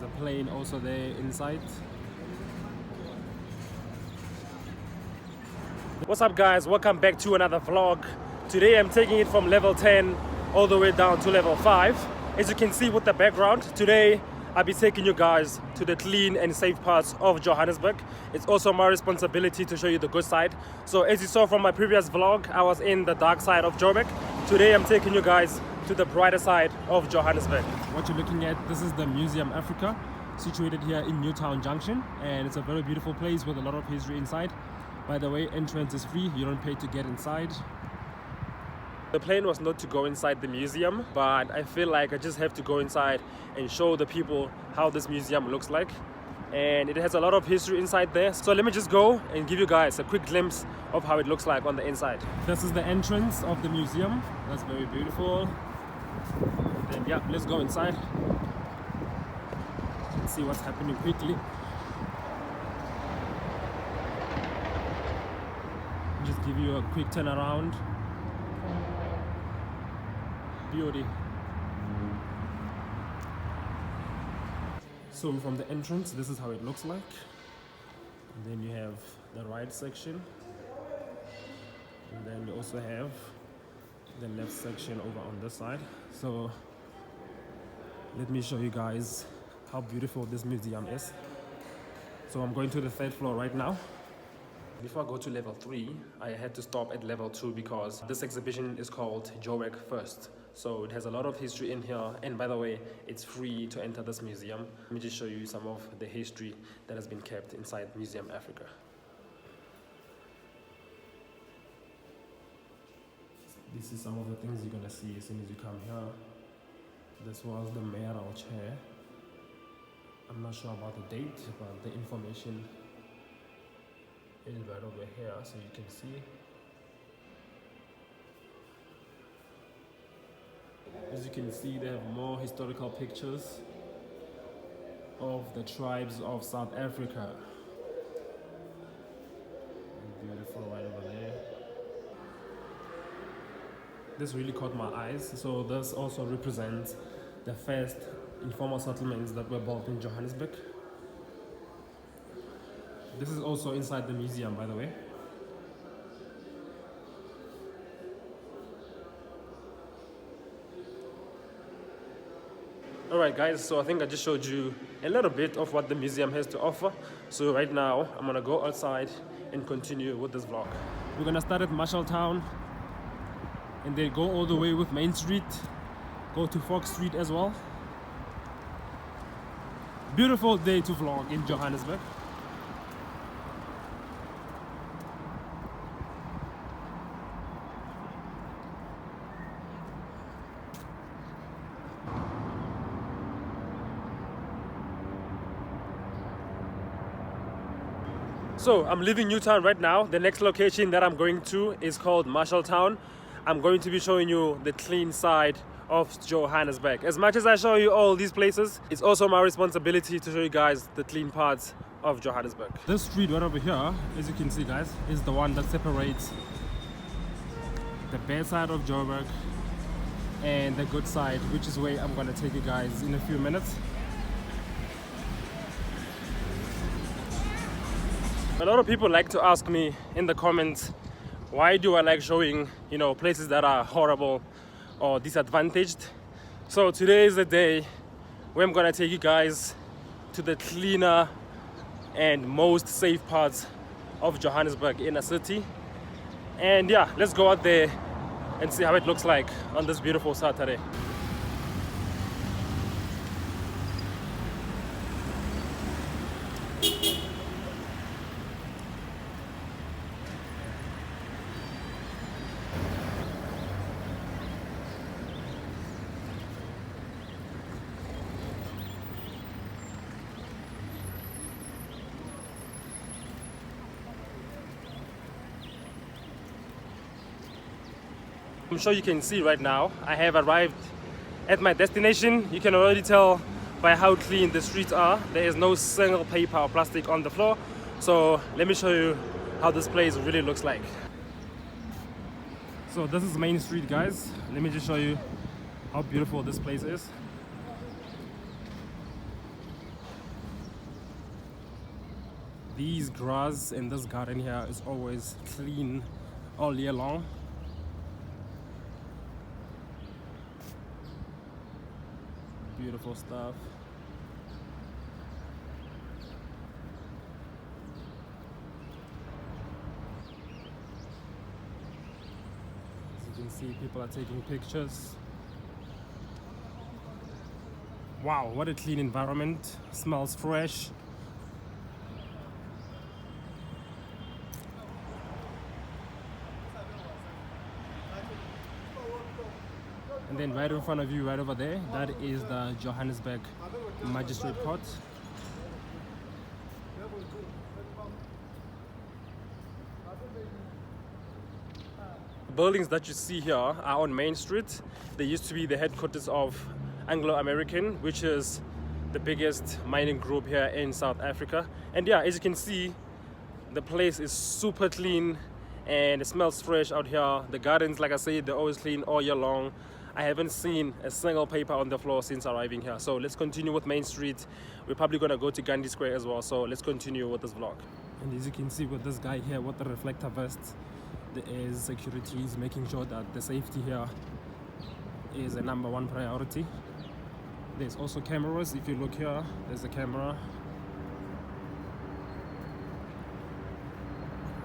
There's a plane also there inside. What's up guys, welcome back to another vlog. Today I'm taking it from level 10 all the way down to level 5. As you can see with the background, today I'll be taking you guys to the clean and safe parts of Johannesburg. It's also my responsibility to show you the good side. So as you saw from my previous vlog, I was in the dark side of Joburg. Today I'm taking you guys to the brighter side of Johannesburg. What you're looking at, this is the Museum Africa, situated here in Newtown Junction, and it's a very beautiful place with a lot of history inside. By the way, entrance is free, you don't pay to get inside. The plan was not to go inside the museum, but I feel like I just have to go inside and show the people how this museum looks like. And it has a lot of history inside there. So let me just go and give you guys a quick glimpse of how it looks like on the inside. This is the entrance of the museum. That's very beautiful. Then yeah, let's go inside. Let's see what's happening quickly. Just give you a quick turnaround. Beauty. So from the entrance, this is how it looks like. And then you have the right section. And then you also have the left section over on this side. So let me show you guys how beautiful this museum is. So I'm going to the 3rd floor right now. Before I go to level 3, I had to stop at level 2 because this exhibition is called Joburg First. So it has a lot of history in here, and by the way, it's free to enter this museum. Let me just show you some of the history that has been kept inside Museum Africa. This is some of the things you're gonna see as soon as you come here. This was the mayoral chair. I'm not sure about the date, but the information is right over here, so you can see. As you can see, they have more historical pictures of the tribes of South Africa. Beautiful right over there. This really caught my eyes. So this also represents the first informal settlements that were built in Johannesburg. This is also inside the museum, by the way. Alright guys, so I think I just showed you a little bit of what the museum has to offer. So right now, I'm gonna go outside and continue with this vlog. We're gonna start at Marshalltown and then go all the way with Main Street, go to Fox Street as well. Beautiful day to vlog in Johannesburg. So I'm leaving Newtown right now. The next location that I'm going to is called Marshalltown. I'm going to be showing you the clean side of Johannesburg. As much as I show you all these places, it's also my responsibility to show you guys the clean parts of Johannesburg. This street right over here, as you can see guys, is the one that separates the bad side of Joburg and the good side, which is where I'm gonna take you guys in a few minutes. A lot of people like to ask me in the comments, why do I like showing, places that are horrible or disadvantaged? So today is the day where I'm gonna take you guys to the cleaner and most safe parts of Johannesburg inner city. And yeah, let's go out there and see how it looks like on this beautiful Saturday. I'm sure you can see right now, I have arrived at my destination. You can already tell by how clean the streets are. There is no single paper or plastic on the floor. So let me show you how this place really looks like. So this is Main Street, guys. Let me just show you how beautiful this place is. these grass in this garden here is always clean all year long. Beautiful stuff. As you can see, people are taking pictures. Wow, what a clean environment. Smells fresh. And then right in front of you, right over there, that is the Johannesburg Magistrate Court. The buildings that you see here are on Main Street. They used to be the headquarters of Anglo-American, which is the biggest mining group here in South Africa. And yeah, as you can see, the place is super clean and it smells fresh out here. The gardens, like I said, they're always clean all year long. I haven't seen a single paper on the floor since arriving here. So let's continue with Main Street. We're probably gonna go to Gandhi Square as well. So let's continue with this vlog. And as you can see with this guy here with the reflector vest, there is security. He's making sure that the safety here is a #1 priority. There's also cameras. If you look here, there's a camera.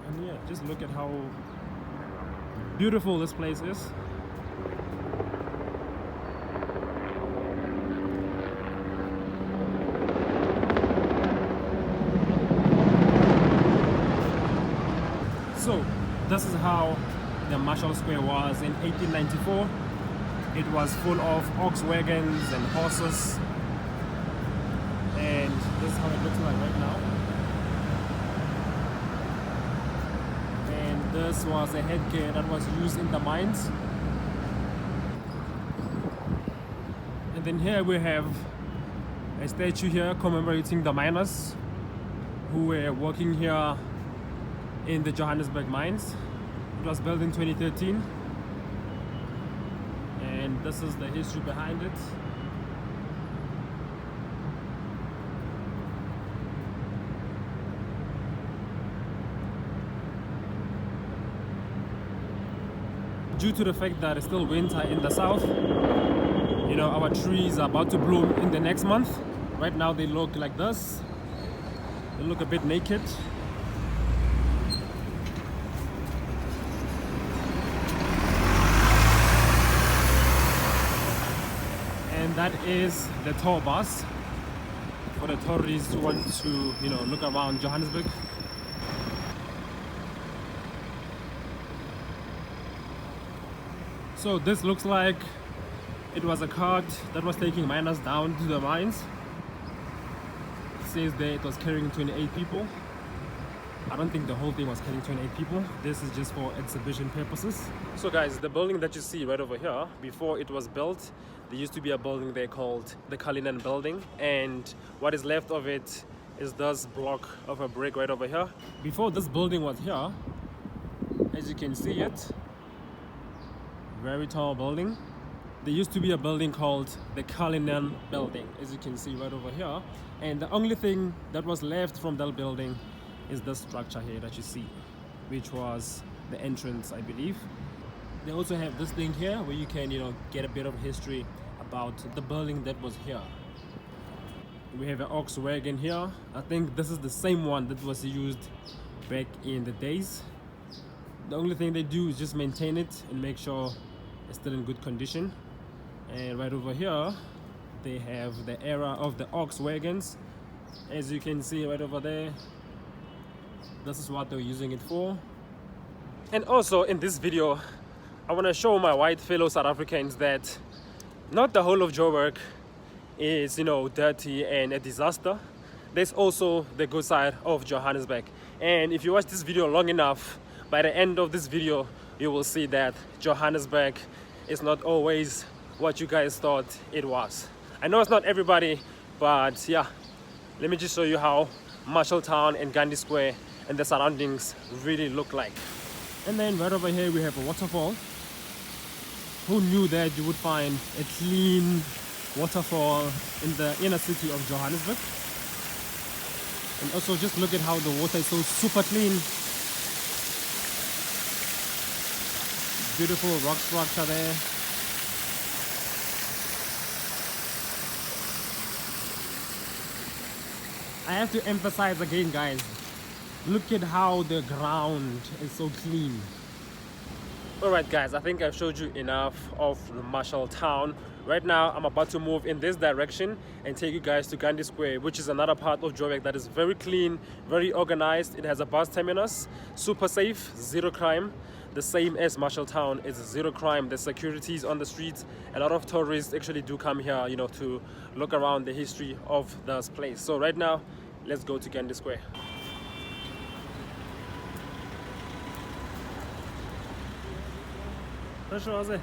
And yeah, just look at how beautiful this place is. So this is how the Marshall Square was in 1894. It was full of ox wagons and horses, and this is how it looks like right now. And this was a headgear that was used in the mines. And then here we have a statue here commemorating the miners who were working here in the Johannesburg mines. It was built in 2013. And this is the history behind it. Due to the fact that it's still winter in the south, you know, our trees are about to bloom in the next month. Right now they look like this. They look a bit naked. That is the tour bus for the tourists who want to, you know, look around Johannesburg. So this looks like it was a cart that was taking miners down to the mines. It says there it was carrying 28 people. I don't think the whole thing was carrying 28 people. This is just for exhibition purposes. So guys, the building that you see right over here, before it was built, there used to be a building there called the Cullinan Building, and what is left of it is this block of a brick right over here. Before this building was here, as you can see it, very tall building. There used to be a building called the Cullinan Building, as you can see right over here, and the only thing that was left from that building is this structure here that you see, which was the entrance, I believe. They also have this thing here where you can, you know, get a bit of history about the building that was here. We have an ox wagon here. I think this is the same one that was used back in the days. The only thing they do is just maintain it and make sure it's still in good condition. And right over here, they have the era of the ox wagons. As you can see right over there, this is what they're using it for. And also in this video, I want to show my white fellow South Africans that not the whole of Joburg is, you know, dirty and a disaster. There's also the good side of Johannesburg. And if you watch this video long enough, by the end of this video, you will see that Johannesburg is not always what you guys thought it was. I know it's not everybody, but yeah, let me just show you how Marshalltown and Gandhi Square and the surroundings really look like. And then right over here we have a waterfall. Who knew that you would find a clean waterfall in the inner city of Johannesburg? And also just look at how the water is so super clean. Beautiful rock structure there. I have to emphasize again, guys, look at how the ground is so clean. Alright guys, I think I've showed you enough of Marshall Town. Right now I'm about to move in this direction and take you guys to Gandhi Square, which is another part of Joburg that is very clean, very organized. It has a bus terminus, super safe, zero crime. The same as Marshall Town, it's zero crime. The security is on the streets. A lot of tourists actually do come here, you know, to look around the history of this place. So right now, let's go to Gandhi Square. Pressure,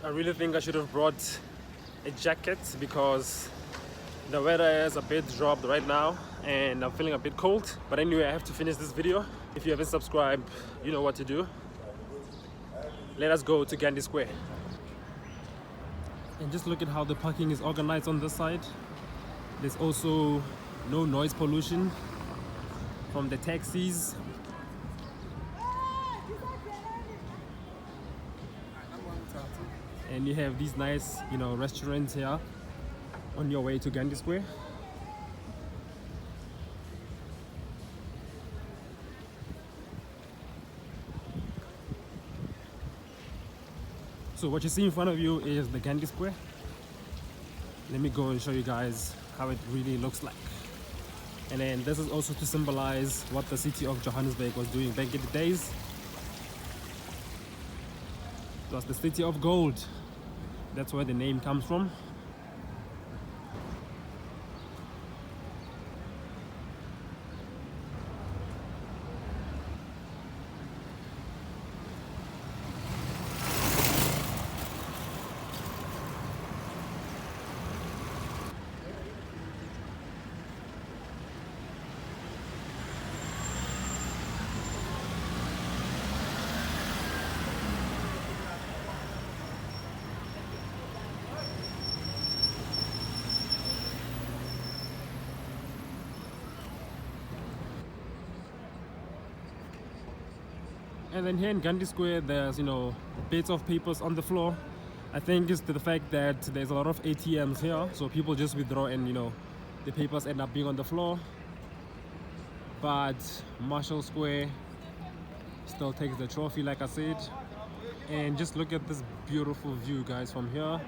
I really think I should have brought a jacket because the weather is a bit dropped right now and I'm feeling a bit cold. But anyway, I have to finish this video. If you haven't subscribed, you know what to do. Let us go to Gandhi Square. And just look at how the parking is organized on this side. There's also no noise pollution from the taxis. And you have these nice, you know, restaurants here on your way to Gandhi Square. So what you see in front of you is the Gandhi Square. Let me go and show you guys how it really looks like. And then this is also to symbolize what the city of Johannesburg was doing back in the days. It was the city of gold. That's where the name comes from. And then here in Gandhi Square, there's, you know, bits of papers on the floor. I think it's to the fact that there's a lot of ATMs here, so people just withdraw and, you know, the papers end up being on the floor. But Marshall Square still takes the trophy, like I said. And just look at this beautiful view, guys, from here.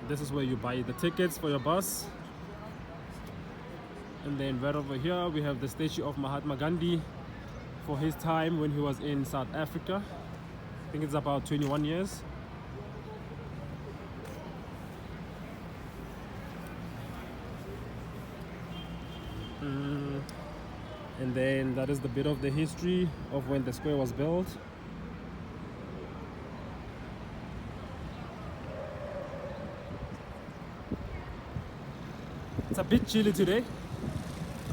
This is where you buy the tickets for your bus. And then right over here we have the statue of Mahatma Gandhi for his time when he was in South Africa. I think it's about 21 years. And then that is the bit of the history of when the square was built. It's a bit chilly today.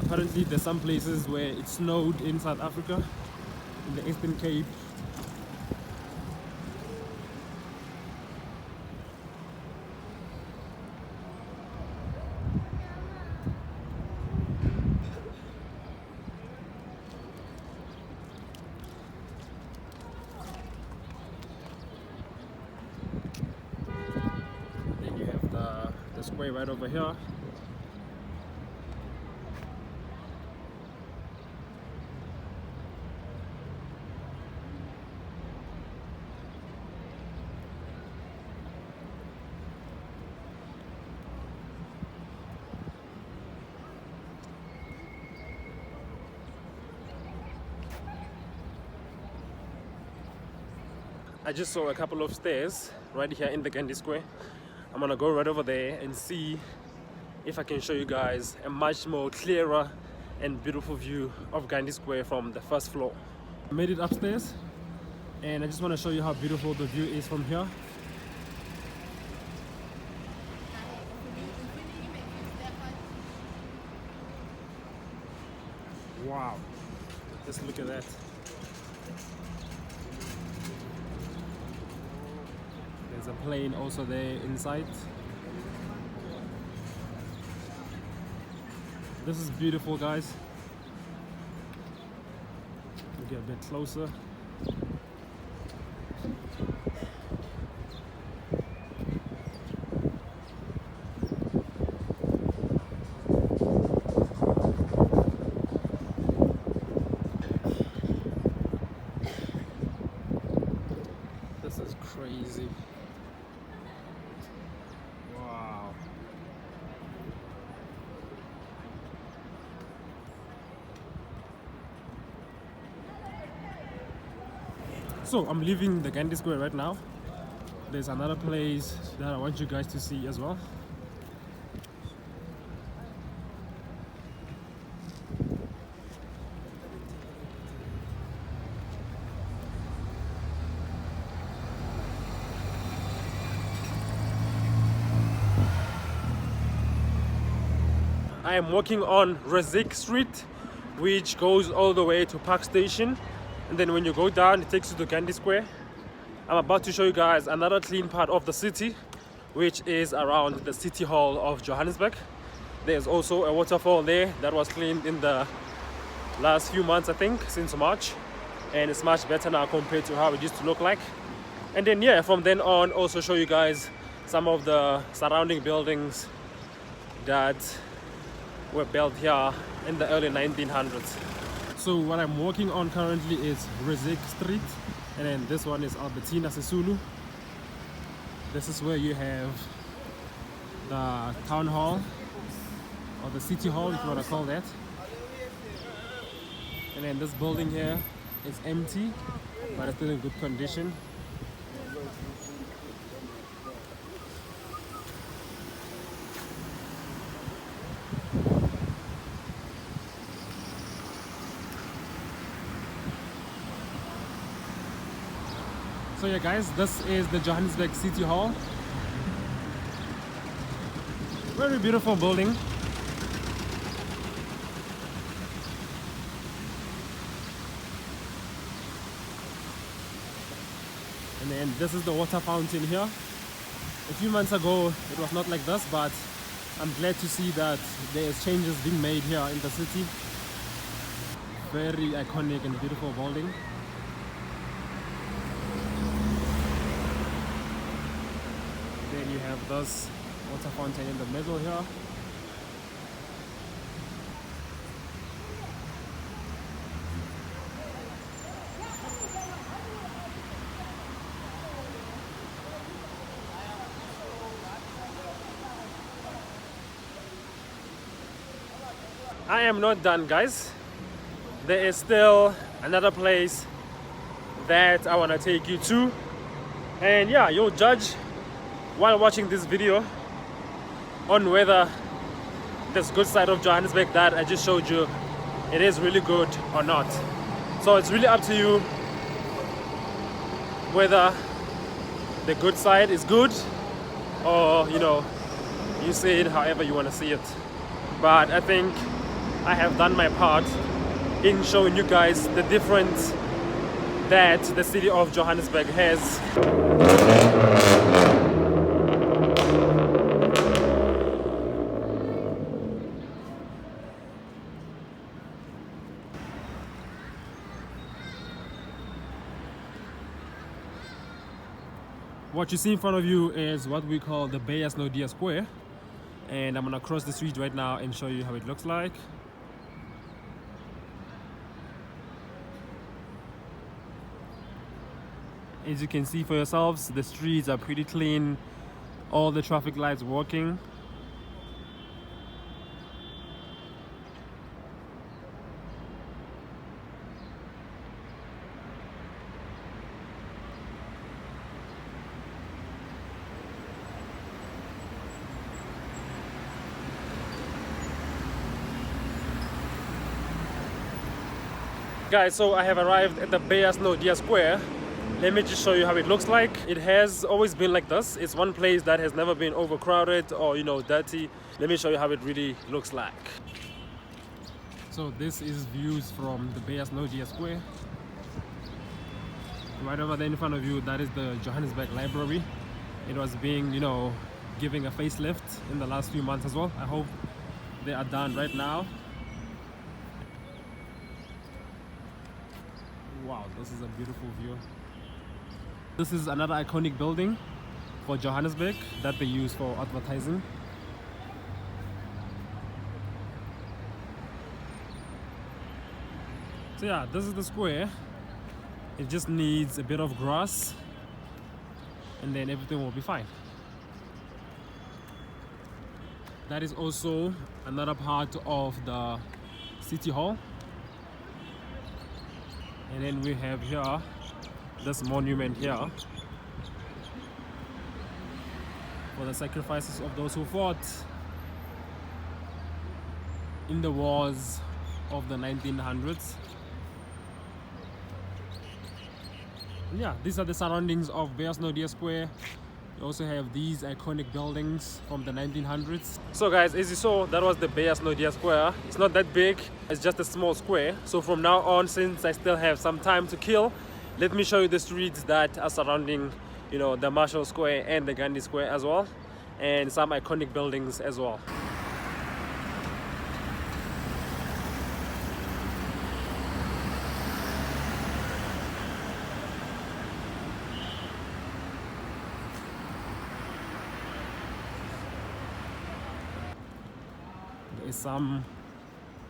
Apparently there's some places where it snowed in South Africa, in the Eastern Cape. Then you have the square right over here. I just saw a couple of stairs right here in the Gandhi Square. I'm gonna go right over there and see if I can show you guys a much more clearer and beautiful view of Gandhi Square from the first floor. I made it upstairs and I just want to show you how beautiful the view is from here. Wow, just look at that. There's a plane also there inside. This is beautiful, guys. We'll get a bit closer. This is crazy. Wow. So I'm leaving the Gandhi Square right now. There's another place that I want you guys to see as well. I am walking on Rizik Street, which goes all the way to Park Station, and then when you go down it takes you to Gandhi Square. I'm about to show you guys another clean part of the city, which is around the City Hall of Johannesburg. There's also a waterfall there that was cleaned in the last few months, I think, since March, and it's much better now compared to how it used to look like. And then yeah, from then on also show you guys some of the surrounding buildings that were built here in the early 1900s. So what I'm walking on currently is Rizik Street, and then this one is Albertina Sisulu. This is where you have the town hall, or the city hall if you want to call that. And then this building here is empty, but it's still in good condition. So yeah guys, this is the Johannesburg City Hall. Very beautiful building. And then this is the water fountain here. A few months ago it was not like this, but I'm glad to see that there's changes being made here in the city. Very iconic and beautiful building. Then you have this water fountain in the middle here. I am not done, guys. There is still another place that I want to take you to, and yeah, you'll judge while watching this video on whether this good side of Johannesburg that I just showed you, it is really good or not. So it's really up to you whether the good side is good, or you know, you see it however you want to see it. But I think I have done my part in showing you guys the difference that the city of Johannesburg has. What you see in front of you is what we call the Beyers Square, and I'm gonna cross the street right now and show you how it looks like. As you can see for yourselves, the streets are pretty clean, all the traffic lights working. Guys, so I have arrived at the Beyers Naude Square. Let me just show you how it looks like. It has always been like this. It's one place that has never been overcrowded or, you know, dirty. Let me show you how it really looks like. So this is views from the Beyers Naude Square. Right over there in front of you, that is the Johannesburg Library. It was being, you know, giving a facelift in the last few months as well. I hope they are done right now. Wow, this is a beautiful view. This is another iconic building for Johannesburg that they use for advertising. So yeah, this is the square. It just needs a bit of grass and then everything will be fine. That is also another part of the city hall. And then we have here this monument here for the sacrifices of those who fought in the wars of the 1900s. Yeah, these are the surroundings of Beyers Naude Square. You also have these iconic buildings from the 1900s. So guys, as you saw, that was the Beyers Naude Square. It's not that big, it's just a small square. So from now on, since I still have some time to kill, let me show you the streets that are surrounding, you know, the Marshall Square and the Gandhi Square as well, and some iconic buildings as well. There is some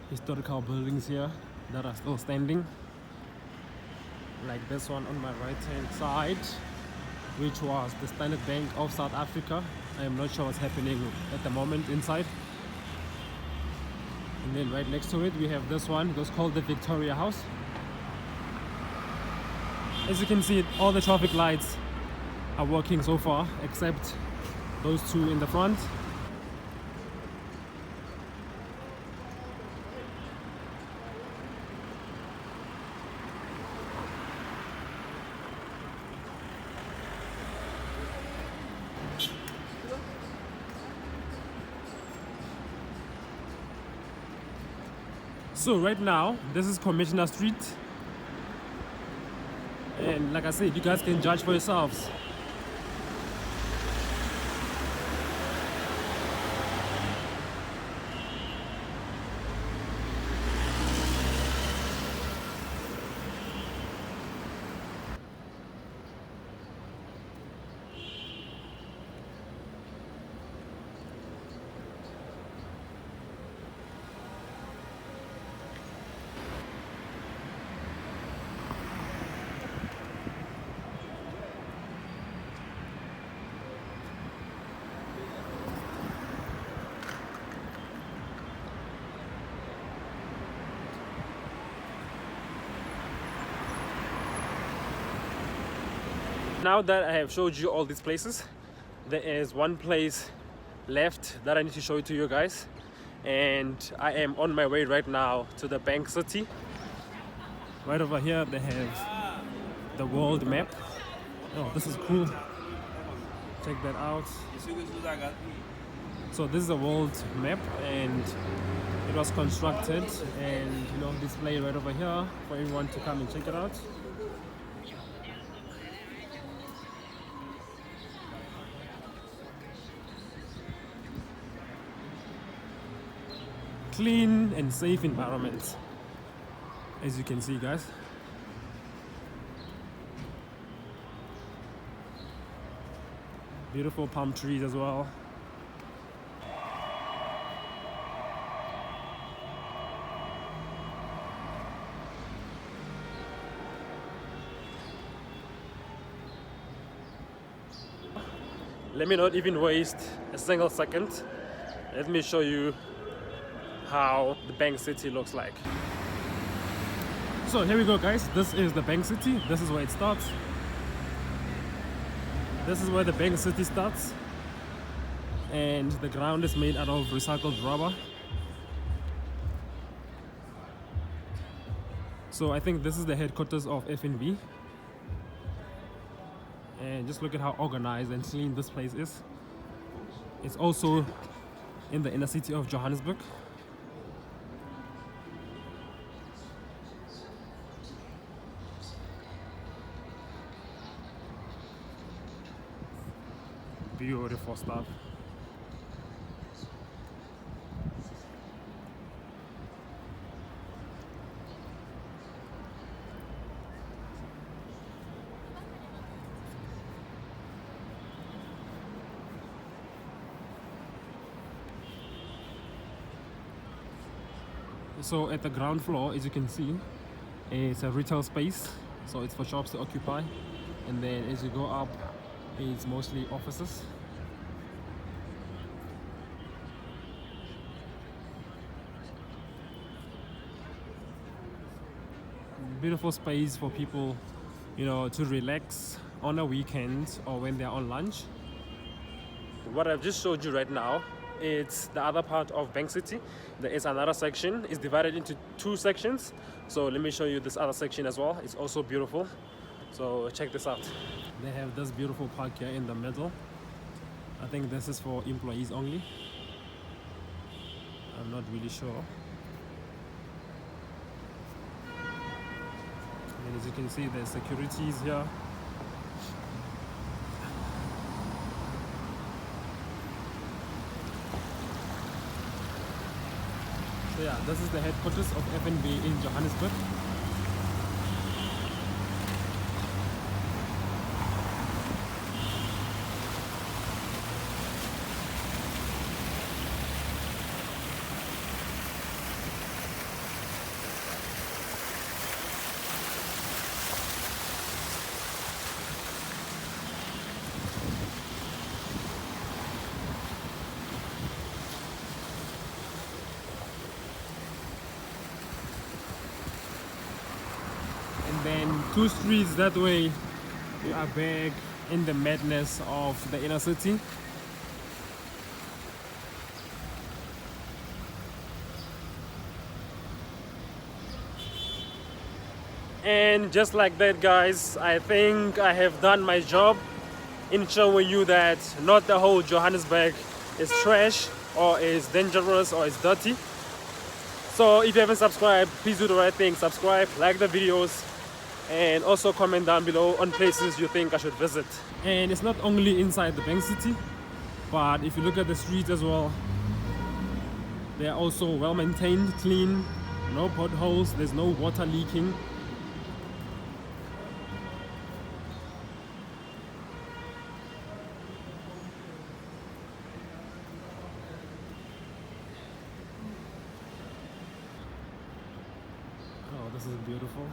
historical buildings here that are still standing, like this one on my right hand side, which was the Standard Bank of South Africa. I am not sure what's happening at the moment inside. And then right next to it we have this one. It was called the Victoria House. As you can see, all the traffic lights are working so far except those two in the front. So right now, this is Commissioner Street. And like I said, you guys can judge for yourselves. Now that I have showed you all these places, there is one place left that I need to show to you guys, and I am on my way right now to the Bank City. Right over here they have the world map. Oh, this is cool. Check that out. So this is a world map, and it was constructed and, you know, displayed right over here for everyone to come and check it out. Clean and safe environment, as you can see, guys. Beautiful palm trees as well. Let me not even waste a single second. Let me show you how the Bank City looks like. So here we go, guys. This is the Bank City. This is where it starts. This is where the Bank City starts, and the ground is made out of recycled rubber. So I think this is the headquarters of FNB. And just look at how organized and clean this place is. It's also in the inner city of Johannesburg. Beautiful stuff. So at the ground floor, as you can see, it's a retail space, so it's for shops to occupy, and then as you go up, it's mostly offices. Beautiful space for people, you know, to relax on a weekend or when they're on lunch. What I've just showed you right now, it's the other part of Bank City. There is another section. It's divided into two sections. So let me show you this other section as well. It's also beautiful. So check this out. They have this beautiful park here in the middle. I think this is for employees only. I'm not really sure. And as you can see, there's securities here. So yeah, this is the headquarters of FNB in Johannesburg. Then 2 streets that way, we are back in the madness of the inner city. And just like that, guys, I think I have done my job in showing you that not the whole Johannesburg is trash or is dangerous or is dirty. So if you haven't subscribed, please do the right thing. Subscribe, like the videos, and also comment down below on places you think I should visit. And it's not only inside the Bank City, but if you look at the streets as well, they are also well maintained, clean, no potholes, there's no water leaking. Oh, this is beautiful.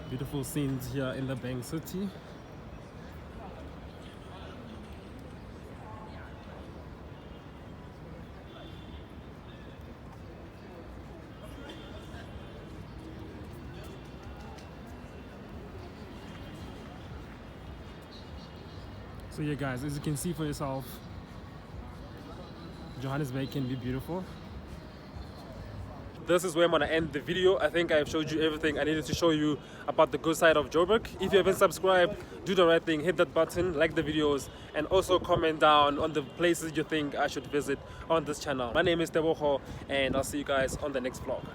Beautiful scenes here in the Bank City. So yeah guys, as you can see for yourself, Johannesburg can be beautiful. This is where I'm gonna end the video. I think I've showed you everything I needed to show you about the good side of Joburg. If you haven't subscribed, do the right thing, hit that button, like the videos, and also comment down on the places you think I should visit on this channel. My name is Teboho, and I'll see you guys on the next vlog.